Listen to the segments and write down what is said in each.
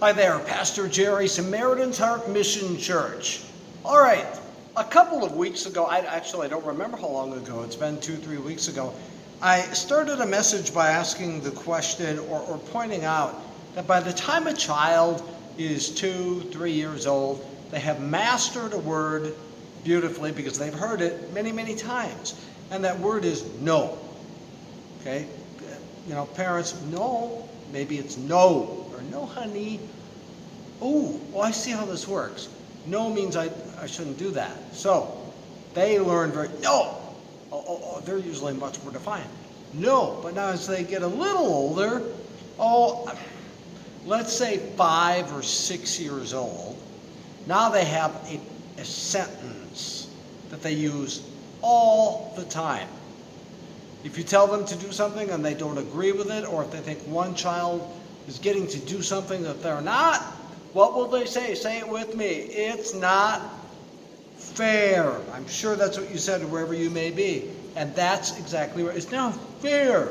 Hi there, Pastor Jerry, Samaritan's Heart Mission Church. All right, a couple of weeks ago, I don't remember how long ago, it's been 2-3 weeks ago, I started a message by asking the question or pointing out that by the time a child is 2-3 years old, they have mastered a word beautifully because they've heard it many, many times. And that word is no. Okay? You know, parents, no, maybe it's no. Or no, honey. Oh, I see how this works. No means I shouldn't do that. So they learn no. They're usually much more defiant. No, but now as they get a little older, let's say 5 or 6 years old, now they have a sentence that they use all the time. If you tell them to do something and they don't agree with it, or if they think one child is getting to do something that they're not, what will they say? Say it with me. It's not fair. I'm sure that's what you said wherever you may be. And that's exactly right. It's not fair.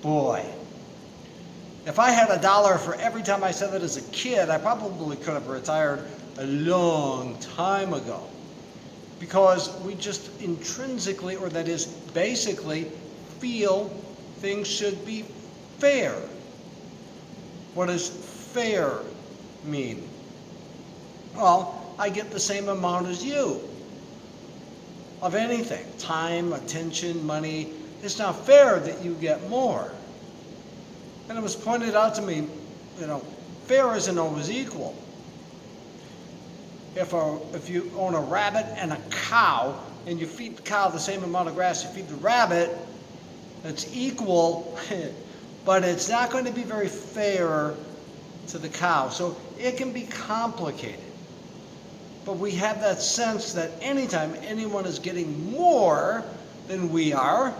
Boy, if I had $1 for every time I said that as a kid, I probably could have retired a long time ago. Because we just intrinsically, or that is basically, feel things should be fair. What does fair mean? Well, I get the same amount as you of anything. Time, attention, money. It's not fair that you get more. And it was pointed out to me, fair isn't always equal. If you own a rabbit and a cow, and you feed the cow the same amount of grass you feed the rabbit, it's equal, but it's not going to be very fair to the cow. So it can be complicated. But we have that sense that anytime anyone is getting more than we are,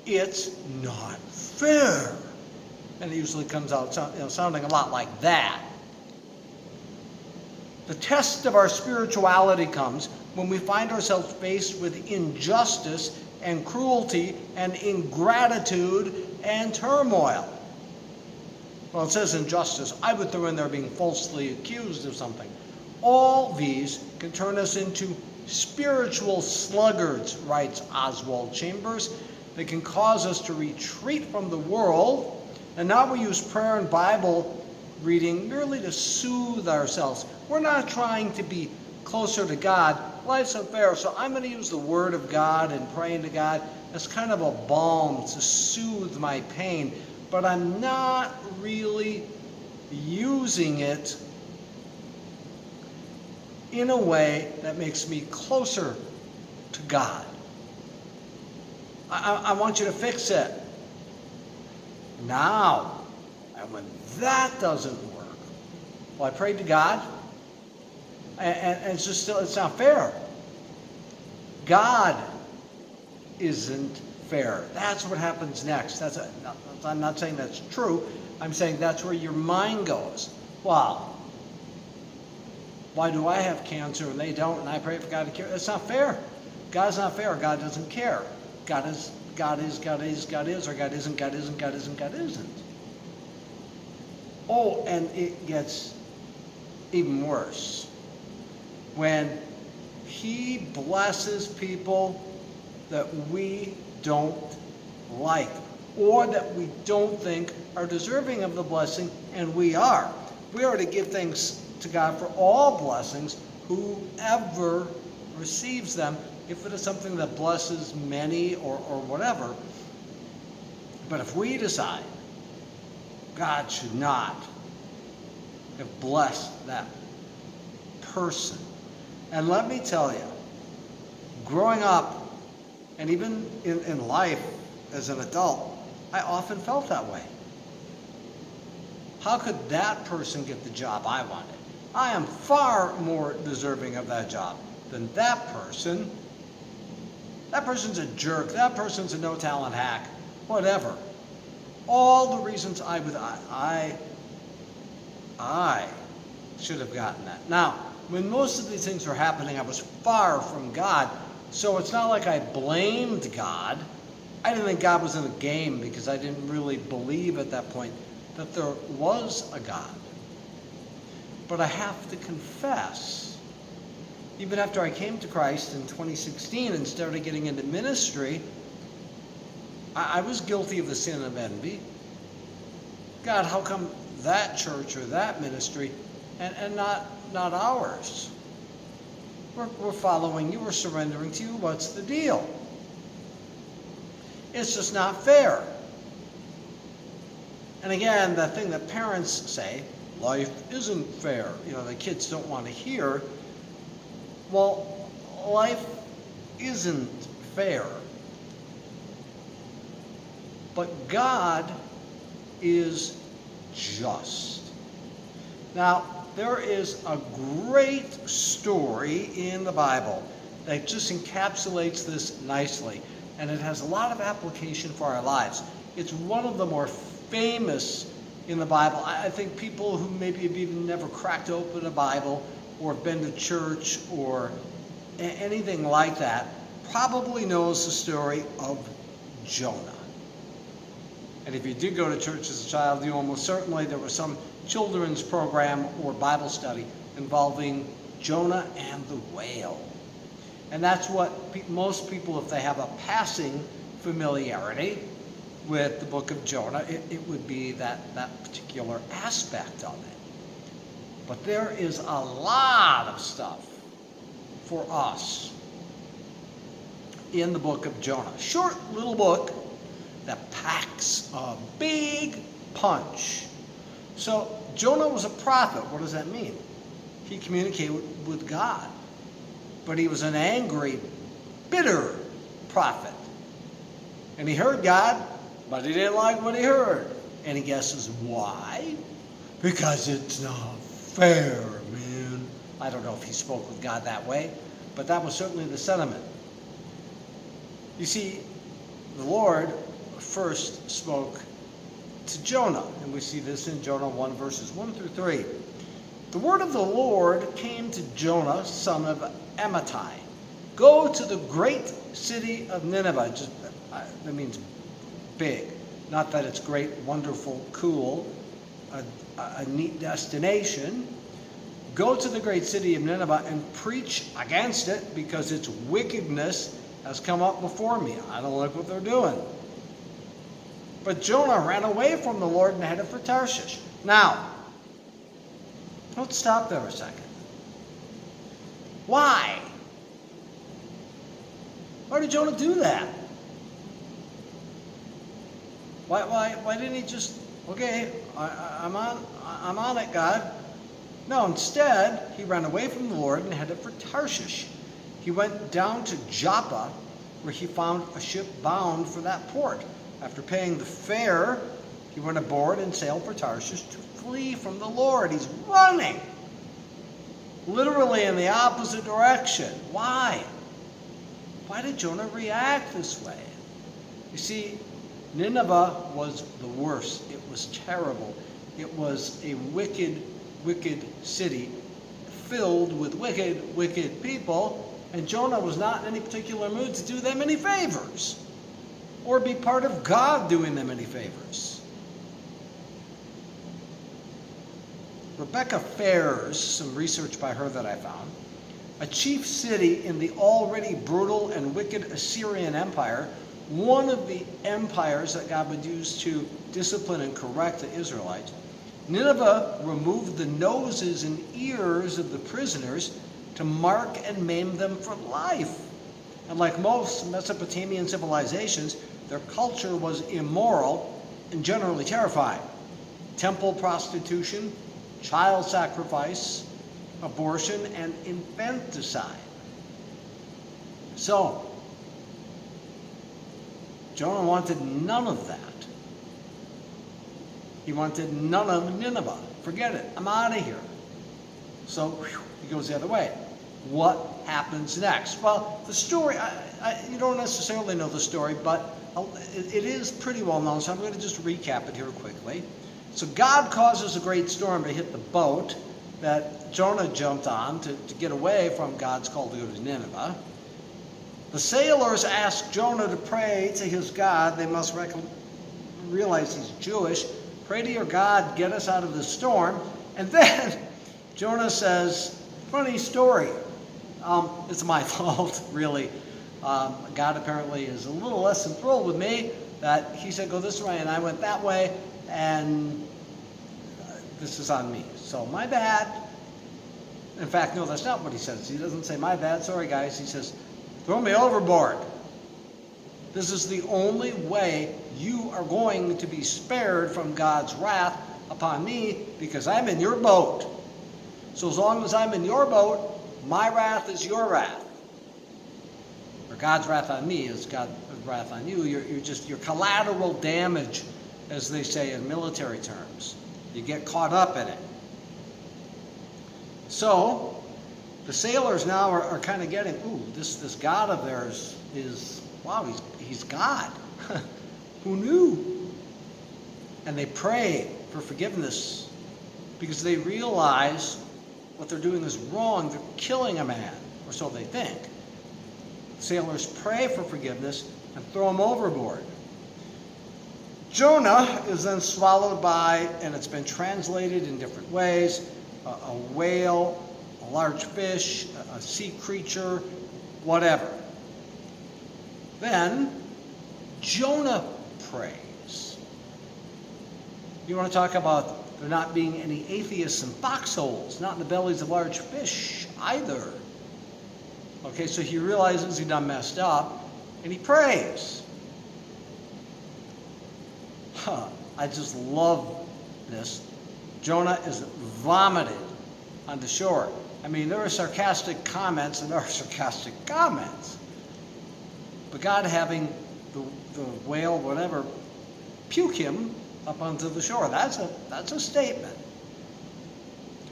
it's not fair. And it usually comes out sounding a lot like that. The test of our spirituality comes when we find ourselves faced with injustice and cruelty and ingratitude and turmoil. Well, it says injustice. I would throw in there being falsely accused of something. All these can turn us into spiritual sluggards, writes Oswald Chambers. They can cause us to retreat from the world. And now we use prayer and Bible reading merely to soothe ourselves. We're not trying to be closer to God. Life's unfair, so I'm going to use the Word of God and praying to God as kind of a balm to soothe my pain. But I'm not really using it in a way that makes me closer to God. I want you to fix it now. And when that doesn't work, well, I prayed to God, and it's not fair. God isn't fair. That's what happens next. I'm not saying that's true. I'm saying that's where your mind goes. Wow. Why do I have cancer and they don't, and I pray for God to cure? That's not fair. God's not fair. God doesn't care. God is, or God isn't, God isn't. Oh, and it gets even worse. When He blesses people that we don't like, or that we don't think are deserving of the blessing, and we are. We are to give thanks to God for all blessings, whoever receives them, if it is something that blesses many or whatever. But if we decide God should not have blessed that person, and let me tell you, growing up, and even in life as an adult, I often felt that way. How could that person get the job I wanted? I am far more deserving of that job than that person. That person's a jerk. That person's a no-talent hack. Whatever. All the reasons I should have gotten that. Now, when most of these things were happening, I was far from God. So it's not like I blamed God. I didn't think God was in the game because I didn't really believe at that point that there was a God. But I have to confess, even after I came to Christ in 2016 and started getting into ministry, I was guilty of the sin of envy. God, how come that church or that ministry and not ours? We're following you, we're surrendering to you, what's the deal? It's just not fair. And again, the thing that parents say, life isn't fair. The kids don't want to hear. Well, life isn't fair. But God is just. Now, there is a great story in the Bible that just encapsulates this nicely, and it has a lot of application for our lives. It's one of the more famous in the Bible. I think people who maybe have even never cracked open a Bible or been to church or anything like that probably knows the story of Jonah. And if you did go to church as a child, you almost certainly there was some children's program or Bible study involving Jonah and the whale. And that's what most people, if they have a passing familiarity with the book of Jonah, it would be that particular aspect of it. But there is a lot of stuff for us in the book of Jonah. Short little book that packs a big punch. So Jonah was a prophet. What does that mean? He communicated with God. But he was an angry, bitter prophet. And he heard God, but he didn't like what he heard. And he guesses why? Because it's not fair, man. I don't know if he spoke with God that way, but that was certainly the sentiment. You see, the Lord first spoke to Jonah, and we see this in Jonah 1, verses 1 through 3. The word of the Lord came to Jonah, son of Amittai. Go to the great city of Nineveh. That means big. Not that it's great, wonderful, cool, a neat destination. Go to the great city of Nineveh and preach against it, because its wickedness has come up before me. I don't like what they're doing. But Jonah ran away from the Lord and headed for Tarshish. Now, let's stop there a second. Why? Why did Jonah do that? Why didn't he just, okay, I'm on it, God. No, instead, he ran away from the Lord and headed for Tarshish. He went down to Joppa, where he found a ship bound for that port. After paying the fare, he went aboard and sailed for Tarshish to flee from the Lord. He's running, literally in the opposite direction. Why? Why did Jonah react this way? You see, Nineveh was the worst. It was terrible. It was a wicked, wicked city filled with wicked, wicked people, and Jonah was not in any particular mood to do them any favors or be part of God doing them any favors. Rebecca Fairs, some research by her that I found, a chief city in the already brutal and wicked Assyrian Empire, one of the empires that God would use to discipline and correct the Israelites, Nineveh removed the noses and ears of the prisoners to mark and maim them for life. And like most Mesopotamian civilizations, their culture was immoral and generally terrifying. Temple prostitution, child sacrifice, abortion, and infanticide. So, Jonah wanted none of that. He wanted none of Nineveh. Forget it. I'm out of here. So he goes the other way. What happens next? Well, the story, you don't necessarily know the story, but it is pretty well known, so I'm going to just recap it here quickly. So God causes a great storm to hit the boat that Jonah jumped on to get away from God's call to go to Nineveh. The sailors ask Jonah to pray to his God. They must realize he's Jewish. Pray to your God, get us out of the storm. And then Jonah says, funny story. It's my fault, really. God apparently is a little less than thrilled with me that he said go this way and I went that way, and this is on me. So my bad. In fact, no, that's not what he says. He doesn't say my bad, sorry guys. He says, throw me overboard. This is the only way you are going to be spared from God's wrath upon me, because I'm in your boat. So as long as I'm in your boat, my wrath is your wrath. Or God's wrath on me is God's wrath on you. You're collateral damage, as they say in military terms. You get caught up in it. So the sailors now are kind of getting, ooh, this God of theirs is, wow, he's God. Who knew? And they pray for forgiveness because they realize what they're doing is wrong. They're killing a man, or so they think. Sailors pray for forgiveness and throw him overboard. Jonah is then swallowed by, and it's been translated in different ways, a whale, a large fish, a sea creature, whatever. Then Jonah prays. You want to talk about there not being any atheists in foxholes, not in the bellies of large fish either. Okay, so he realizes he done messed up, and he prays. I just love this. Jonah is vomited on the shore. I mean, there are sarcastic comments, and there are sarcastic comments. But God having the whale, whatever, puke him up onto the shore. That's a statement.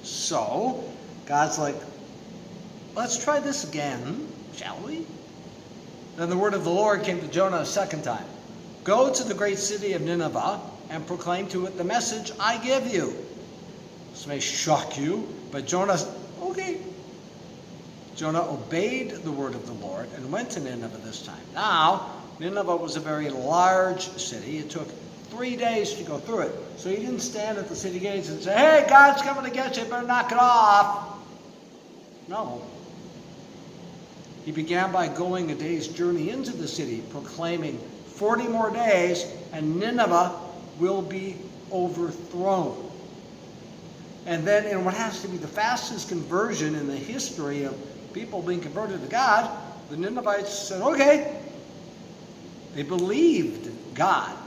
So, God's like, let's try this again, shall we? Then the word of the Lord came to Jonah a second time. Go to the great city of Nineveh and proclaim to it the message I give you. This may shock you, but Jonah, okay. Jonah obeyed the word of the Lord and went to Nineveh this time. Now, Nineveh was a very large city. It took 3 days to go through it. So he didn't stand at the city gates and say, hey, God's coming to get you, better knock it off. No. He began by going a day's journey into the city, proclaiming 40 more days, and Nineveh will be overthrown. And then in what has to be the fastest conversion in the history of people being converted to God, the Ninevites said, okay. They believed God.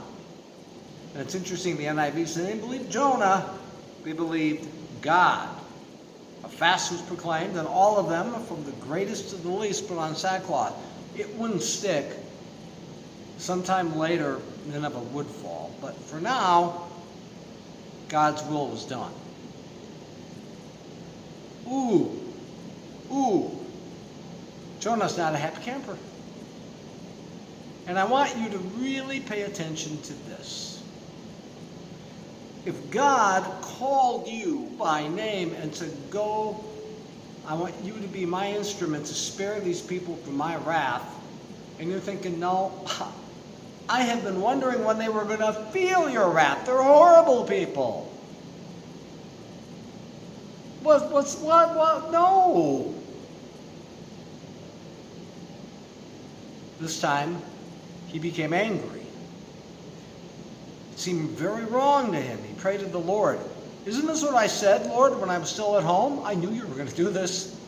And it's interesting, the NIV said they didn't believe Jonah, they believed God. A fast was proclaimed, and all of them, from the greatest to the least, put on sackcloth. It wouldn't stick. Sometime later, Nineveh would fall. But for now, God's will was done. Ooh. Jonah's not a happy camper. And I want you to really pay attention to this. If God called you by name and said, go, I want you to be my instrument to spare these people from my wrath, and you're thinking, no, I have been wondering when they were going to feel your wrath. They're horrible people. What? No. This time, he became angry. It seemed very wrong to him. He prayed to the Lord. Isn't this what I said, Lord, when I was still at home? I knew you were going to do this.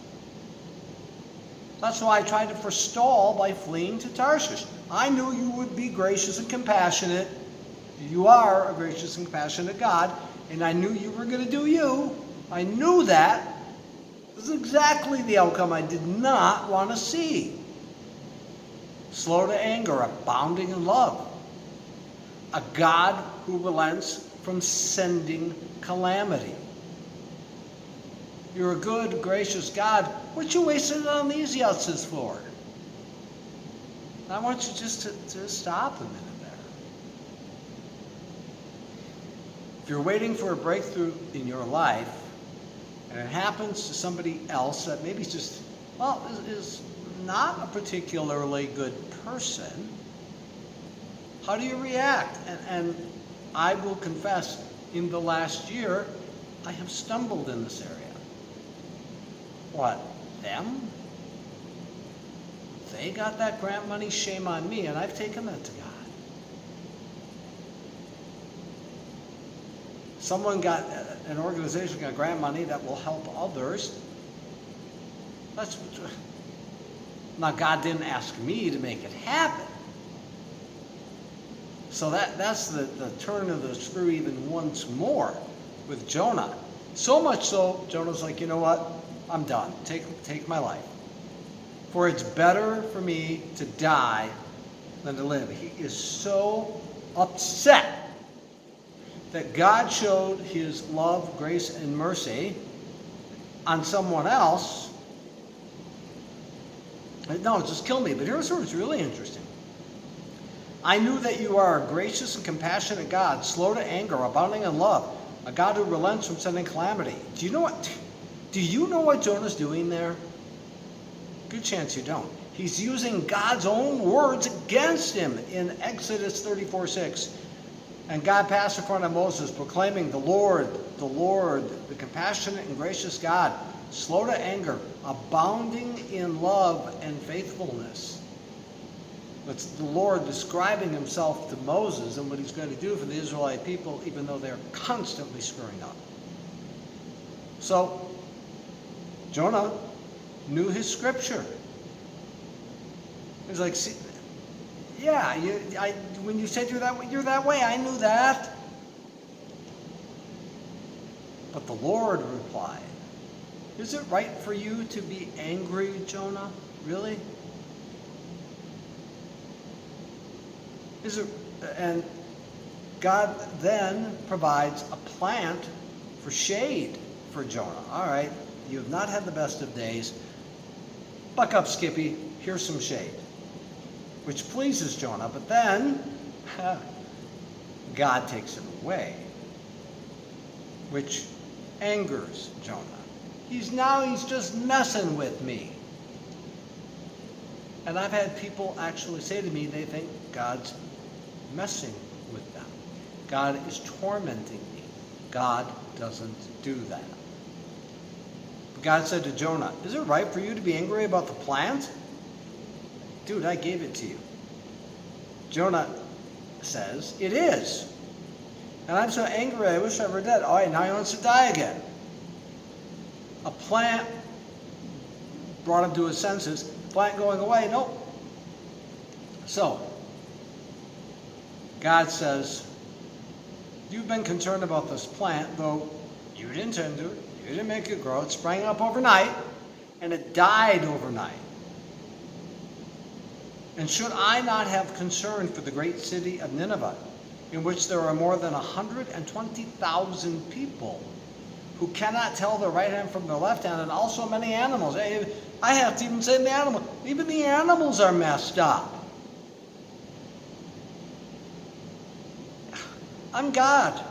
That's why I tried to forestall by fleeing to Tarshish. I knew you would be gracious and compassionate. You are a gracious and compassionate God, and I knew you were going to do you. I knew that. This is exactly the outcome I did not want to see. Slow to anger, abounding in love. A God who relents from sending calamity. You're a good, gracious God. What you wasted it on these yutzes for? I want you just to stop a minute there. If you're waiting for a breakthrough in your life, and it happens to somebody else that maybe just, is not a particularly good person, how do you react? And I will confess, in the last year, I have stumbled in this area. What, them? They got that grant money, shame on me, and I've taken that to God. An organization got grant money that will help others. Now God didn't ask me to make it happen. So that's the turn of the screw even once more with Jonah. So much so, Jonah's like, you know what? I'm done. Take my life. For it's better for me to die than to live. He is so upset that God showed his love, grace, and mercy on someone else. No, just kill me. But here's what's really interesting. I knew that you are a gracious and compassionate God, slow to anger, abounding in love, a God who relents from sending calamity. Do you know what Jonah's doing there? Good chance you don't. He's using God's own words against him in Exodus 34:6. And God passed in front of Moses, proclaiming, the Lord, the compassionate and gracious God, slow to anger, abounding in love and faithfulness. That's the Lord describing himself to Moses and what he's going to do for the Israelite people, even though they're constantly screwing up. So, Jonah knew his scripture. He's like, see, yeah, when you said you're that way, I knew that. But the Lord replied, is it right for you to be angry, Jonah? Really? And God then provides a plant for shade for Jonah. All right, you have not had the best of days. Buck up, Skippy. Here's some shade. Which pleases Jonah, but then God takes it away, which angers Jonah. He's just messing with me. And I've had people actually say to me they think God's messing with them. God is tormenting me. God doesn't do that. But God said to Jonah, is it right for you to be angry about the plant? Dude, I gave it to you. Jonah says, it is. And I'm so angry, I wish I were dead. All right, now he wants to die again. A plant brought him to his senses. Plant going away, nope. So, God says, you've been concerned about this plant, though you didn't tend to it, you didn't make it grow. It sprang up overnight, and it died overnight. And should I not have concern for the great city of Nineveh, in which there are more than 120,000 people who cannot tell their right hand from their left hand, and also many animals? I have to even say the animals. Even the animals are messed up. I'm God.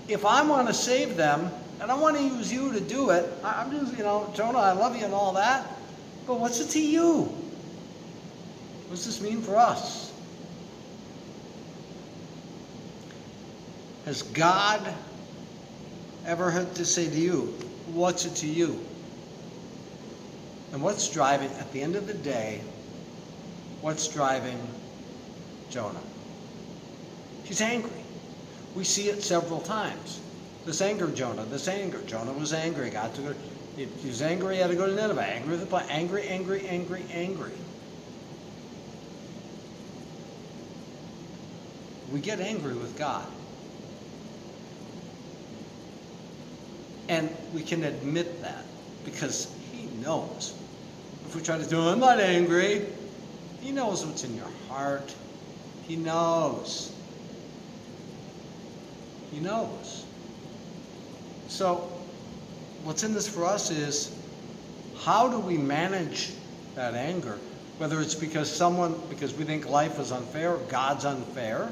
If I want to save them, and I want to use you to do it, I'm just, Jonah, I love you and all that, but what's it to you? What does this mean for us? Has God ever had to say to you, what's it to you? And what's driving, at the end of the day, what's driving Jonah? He's angry. We see it several times. This angered Jonah. Jonah was angry. God took it. He was angry. He had to go to Nineveh. Angry with the plan. Angry. We get angry with God. And we can admit that because he knows. If we try to do, I'm not angry, he knows what's in your heart. He knows. He knows. So what's in this for us is, how do we manage that anger? Whether it's because we think life is unfair, God's unfair.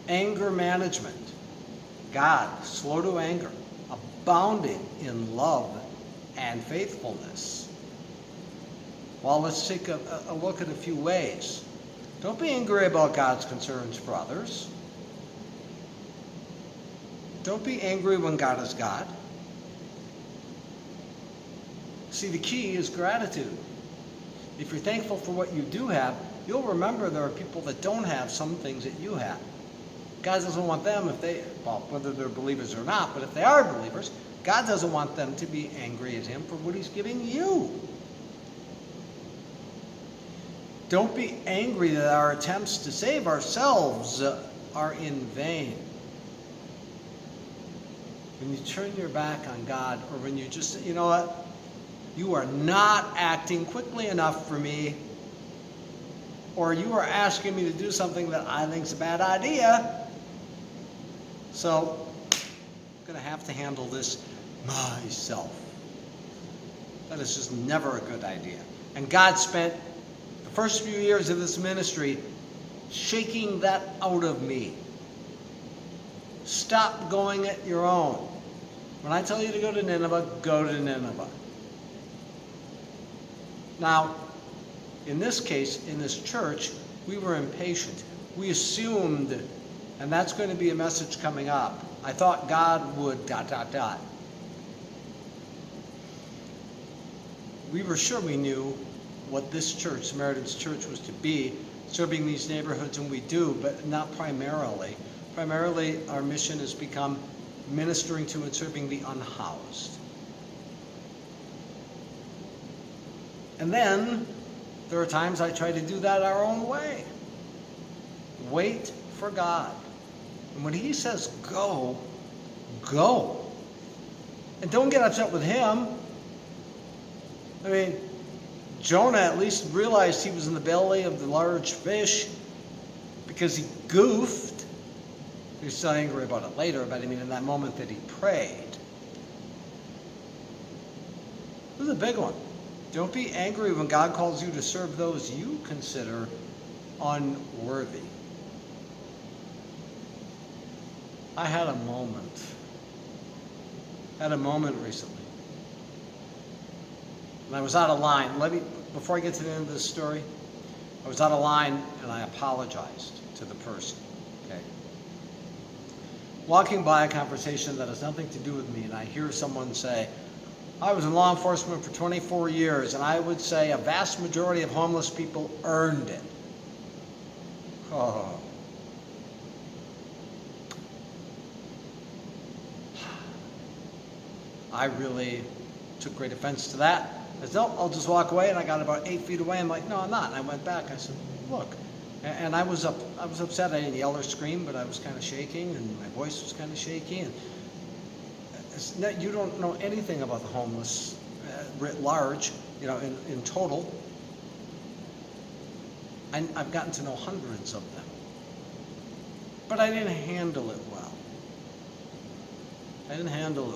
Anger management. God, slow to anger, abounding in love and faithfulness. Well, let's take a look at a few ways. Don't be angry about God's concerns for others. Don't be angry when God is God. See, the key is gratitude. If you're thankful for what you do have, you'll remember there are people that don't have some things that you have. God doesn't want them, whether they're believers or not, but if they are believers, God doesn't want them to be angry at him for what he's giving you. Don't be angry that our attempts to save ourselves are in vain. When you turn your back on God, or when you just, you know what? You are not acting quickly enough for me, or you are asking me to do something that I think is a bad idea. So, I'm going to have to handle this myself. That is just never a good idea. And God spent the first few years of this ministry shaking that out of me. Stop going it your own. When I tell you to go to Nineveh, go to Nineveh. Now, in this case, in this church, we were impatient. We assumed, and that's going to be a message coming up, I thought God would ... We were sure we knew what this church, Samaritan's Church, was to be, serving these neighborhoods, and we do, but not primarily. Primarily, our mission has become ministering to and serving the unhoused. And then, there are times I try to do that our own way. Wait for God. And when he says go, go. And don't get upset with him. I mean, Jonah at least realized he was in the belly of the large fish because he goofed. He was still angry about it later, but I mean in that moment that he prayed. This is a big one. Don't be angry when God calls you to serve those you consider unworthy. I had a moment recently. And I was out of line. Before I get to the end of this story, I was out of line and I apologized to the person. Okay. Walking by a conversation that has nothing to do with me, and I hear someone say, I was in law enforcement for 24 years, and I would say a vast majority of homeless people earned it. Oh. I really took great offense to that. I said, no, I'll just walk away, and I got about 8 feet away. I'm like, no, I'm not. And I went back. I said, look. And I was upset. I didn't yell or scream, but I was kind of shaking, and my voice was kind of shaky. And you don't know anything about the homeless writ large, you know, in total. I've gotten to know hundreds of them. But I didn't handle it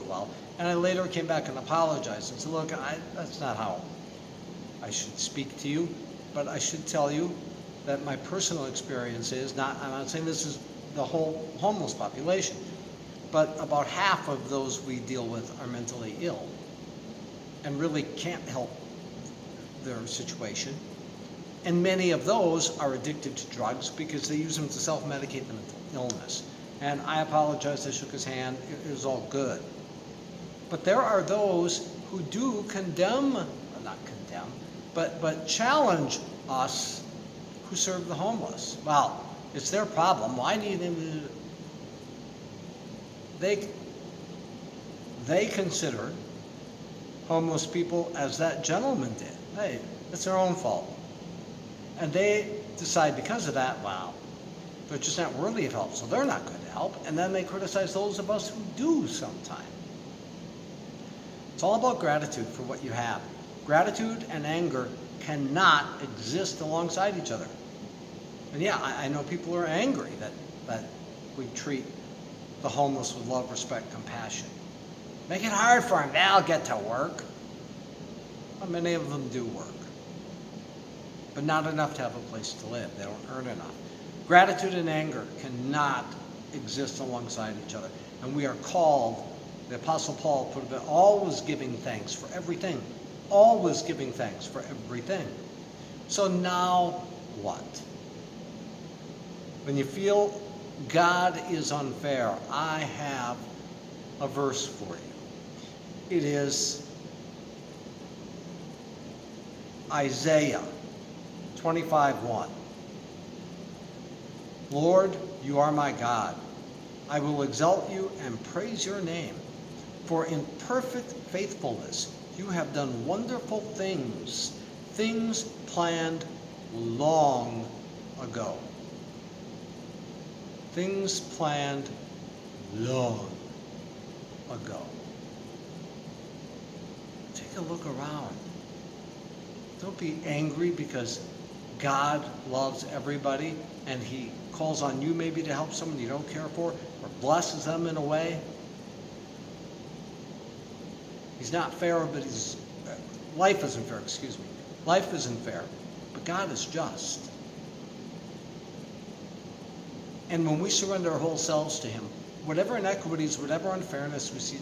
well. And I later came back and apologized and said, look, that's not how I should speak to you, but I should tell you that my personal experience is, I'm not saying this is the whole homeless population, but about half of those we deal with are mentally ill and really can't help their situation. And many of those are addicted to drugs because they use them to self-medicate the mental illness. And I apologized, I shook his hand, it was all good. But there are those who do but challenge us who serve the homeless. Well, it's their problem. Why need them to... They consider homeless people as that gentleman did. Hey, it's their own fault. And they decide because of that, wow, they're just not worthy of help, so they're not going to help. And then they criticize those of us who do sometime. It's all about gratitude for what you have. Gratitude and anger cannot exist alongside each other. And yeah, I know people are angry that we treat the homeless with love, respect, compassion. Make it hard for them. They'll get to work. Well, many of them do work, but not enough to have a place to live. They don't earn enough. Gratitude and anger cannot exist alongside each other. And we are called, the Apostle Paul put it, always giving thanks for everything. Always giving thanks for everything. So now what? When you feel God is unfair, I have a verse for you. It is Isaiah 25:1. Lord, you are my God. I will exalt you and praise your name. For in perfect faithfulness you have done wonderful things, things planned long ago. Things planned long ago. Take a look around. Don't be angry because God loves everybody and he calls on you maybe to help someone you don't care for or blesses them in a way. He's not fair, but life isn't fair, excuse me. Life isn't fair, but God is just. And when we surrender our whole selves to him, whatever inequities, whatever unfairness we see,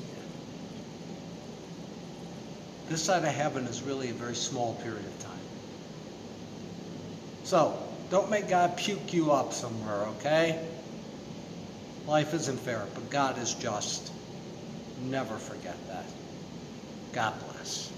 this side of heaven is really a very small period of time. So, don't make God puke you up somewhere, okay? Life isn't fair, but God is just. Never forget that. God bless.